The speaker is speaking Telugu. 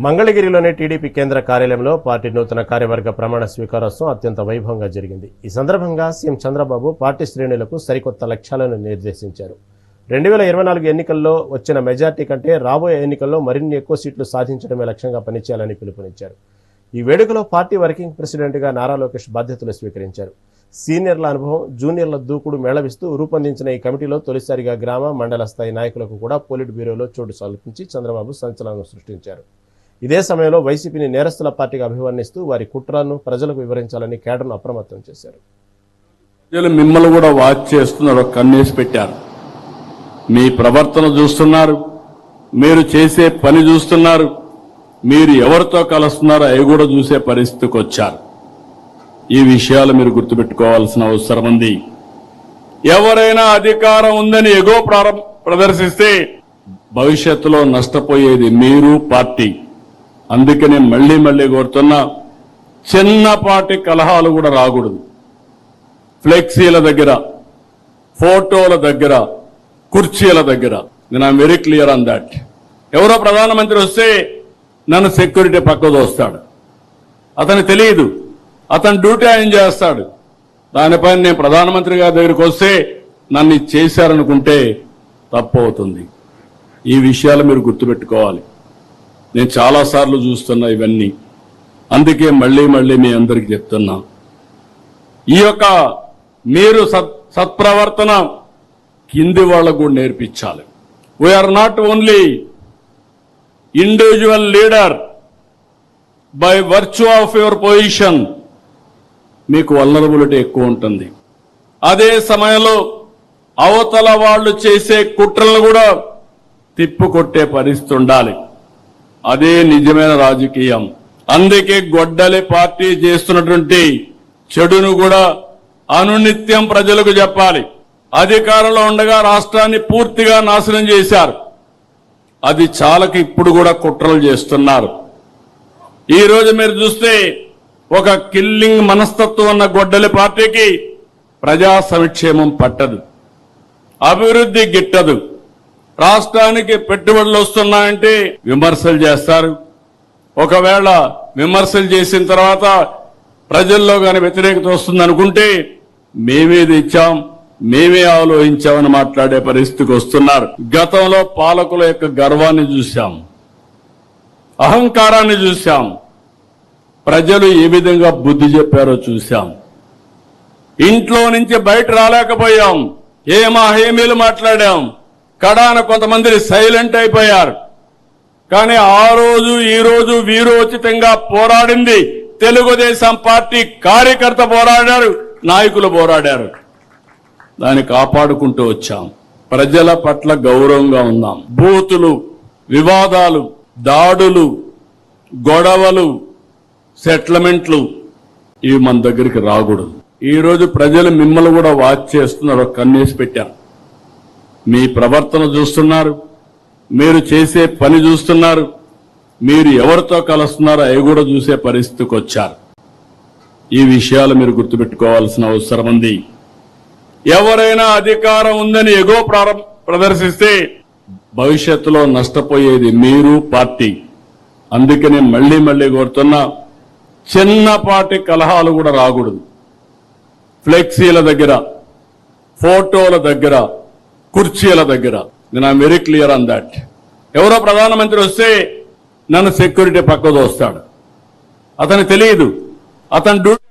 మంగళగిరిలోని టీడీపీ కేంద్ర కార్యాలయంలో పార్టీ నూతన కార్యవర్గ ప్రమాణ స్వీకారోత్సవం అత్యంత వైభవంగా జరిగింది. ఈ సందర్భంగా సీఎం చంద్రబాబు పార్టీ శ్రేణులకు సరికొత్త లక్ష్యాలను నిర్దేశించారు. 2024 ఎన్నికల్లో వచ్చిన మెజార్టీ కంటే రాబోయే ఎన్నికల్లో మరిన్ని ఎక్కువ సీట్లు సాధించడమే లక్ష్యంగా పనిచేయాలని పిలుపునిచ్చారు. ఈ వేడుకలో పార్టీ వర్కింగ్ ప్రెసిడెంట్గా నారా లోకేష్ బాధ్యతలు స్వీకరించారు. సీనియర్ల అనుభవం, జూనియర్ల దూకుడు మేళవిస్తూ రూపొందించిన ఈ కమిటీలో తొలిసారిగా గ్రామ, మండల స్థాయి నాయకులకు కూడా పోలిట్ బ్యూరోలో చోటు కల్పించి చంద్రబాబు సంచలనం సృష్టించారు. ఇదే సమయంలో వైసీపీని నేరస్తుల పార్టీగా అభివర్ణిస్తూ వారి కుట్రలను ప్రజలకు వివరించాలని కేడర్ను అప్రమత్తం చేశారు. మిమ్మల్ని కూడా వాచ్ చేస్తున్నారు, కన్నేసి పెట్టారు. మీ ప్రవర్తన చూస్తున్నారు, మీరు చేసే పని చూస్తున్నారు, మీరు ఎవరితో కలుస్తున్నారో అవి కూడా చూసే పరిస్థితికి వచ్చారు. ఈ విషయాలు మీరు గుర్తుపెట్టుకోవాల్సిన అవసరం ఉంది. ఎవరైనా అధికారం ఉందని ఎగో ప్రదర్శిస్తే భవిష్యత్తులో నష్టపోయేది మీరు, పార్టీ. అందుకనే మళ్లీ కోరుతున్నా, చిన్నపాటి కలహాలు కూడా రాకూడదు. ఫ్లెక్సీల దగ్గర, ఫోటోల దగ్గర, కుర్చీల దగ్గర నేను I'm very clear on that. ఎవరో ప్రధానమంత్రి వస్తే నన్ను సెక్యూరిటీ పక్కకు వస్తాడు. అతనికి తెలియదు, అతను డ్యూటీ ఆయన చేస్తాడు. దానిపైన నేను ప్రధానమంత్రి గారి దగ్గరికి వస్తే నన్ను చేశారనుకుంటే తప్పు అవుతుంది. ఈ విషయాలు మీరు గుర్తుపెట్టుకోవాలి. నేను చాలాసార్లు చూస్తున్నా ఇవన్నీ. అందుకే మళ్లీ మీ అందరికి చెప్తున్నా, ఈ యొక్క మీరు సత్ప్రవర్తన కింది వాళ్ళకు కూడా నేర్పించాలి. We're not only individual leader by virtue of your position. మీకు వల్నరబిలిటీ ఎక్కువ ఉంటుంది. అదే సమయంలో అవతల వాళ్ళు చేసే కుట్రలను కూడా తిప్పుకొట్టే పరిస్థితి ఉండాలి. అదే నిజమైన రాజకీయం. అందుకే గొడ్డలి పార్టీ చేస్తున్నటువంటి చెడును కూడా అనునిత్యం ప్రజలకు చెప్పాలి. అధికారంలో ఉండగా రాష్ట్రాన్ని పూర్తిగా నాశనం చేశారు. అది చాలక ఇప్పుడు కూడా కుట్రలు చేస్తున్నారు. ఈ రోజు మీరు చూస్తే ఒక కిల్లింగ్ మనస్తత్వం ఉన్న గొడ్డలి పార్టీకి ప్రజా సంక్షేమం పట్టదు, అభివృద్ధి గిట్టదు. రాష్ట్రానికి పెట్టుబడులు వస్తున్నాయంటే విమర్శలు చేస్తారు. ఒకవేళ విమర్శలు చేసిన తర్వాత ప్రజల్లో కానీ వ్యతిరేకత వస్తుందనుకుంటే మేమేది ఇచ్చాం, మేమే ఆలోచించామని మాట్లాడే పరిస్థితికి వస్తున్నారు. గతంలో పాలకుల యొక్క గర్వాన్ని చూశాం, అహంకారాన్ని చూశాం. ప్రజలు ఏ విధంగా బుద్ధి చెప్పారో చూశాం. ఇంట్లో నుంచి బయట రాలేకపోయాం, ఏమేమీలు మాట్లాడాం. కడాన కొంతమంది సైలెంట్ అయిపోయారు. కానీ ఆ రోజు ఈ రోజు వీరోచితంగా పోరాడింది తెలుగుదేశం పార్టీ కార్యకర్త పోరాడారు, నాయకులు పోరాడారు. దాన్ని కాపాడుకుంటూ వచ్చాం. ప్రజల పట్ల గౌరవంగా ఉన్నాం. బూతులు, వివాదాలు, దాడులు, గొడవలు, సెటిల్మెంట్లు ఇవి మన దగ్గరికి రాకూడదు. ఈ రోజు ప్రజలు మిమ్మల్ని కూడా వాచ్ చేస్తున్నారు, కన్నేసి పెట్టారు. మీ ప్రవర్తన చూస్తున్నారు, మీరు చేసే పని చూస్తున్నారు, మీరు ఎవరితో కలుస్తున్నారో అవి కూడా చూసే పరిస్థితికి వచ్చారు. ఈ విషయాలు మీరు గుర్తుపెట్టుకోవాల్సిన అవసరం ఉంది. ఎవరైనా అధికారం ఉందని ఎగో ప్రదర్శిస్తే భవిష్యత్తులో నష్టపోయేది మీరు, పార్టీ. అందుకనే మళ్లీ కోరుతున్నా, చిన్నపాటి కలహాలు కూడా రాకూడదు. ఫ్లెక్సీల దగ్గర, ఫోటోల దగ్గర, కుర్చీల దగ్గర నేను I'm very clear on that. ఎవరో ప్రధానమంత్రి వస్తే నన్ను సెక్యూరిటీ పక్కకు వస్తాడు. అతనికి తెలియదు, అతను డ్యూటీ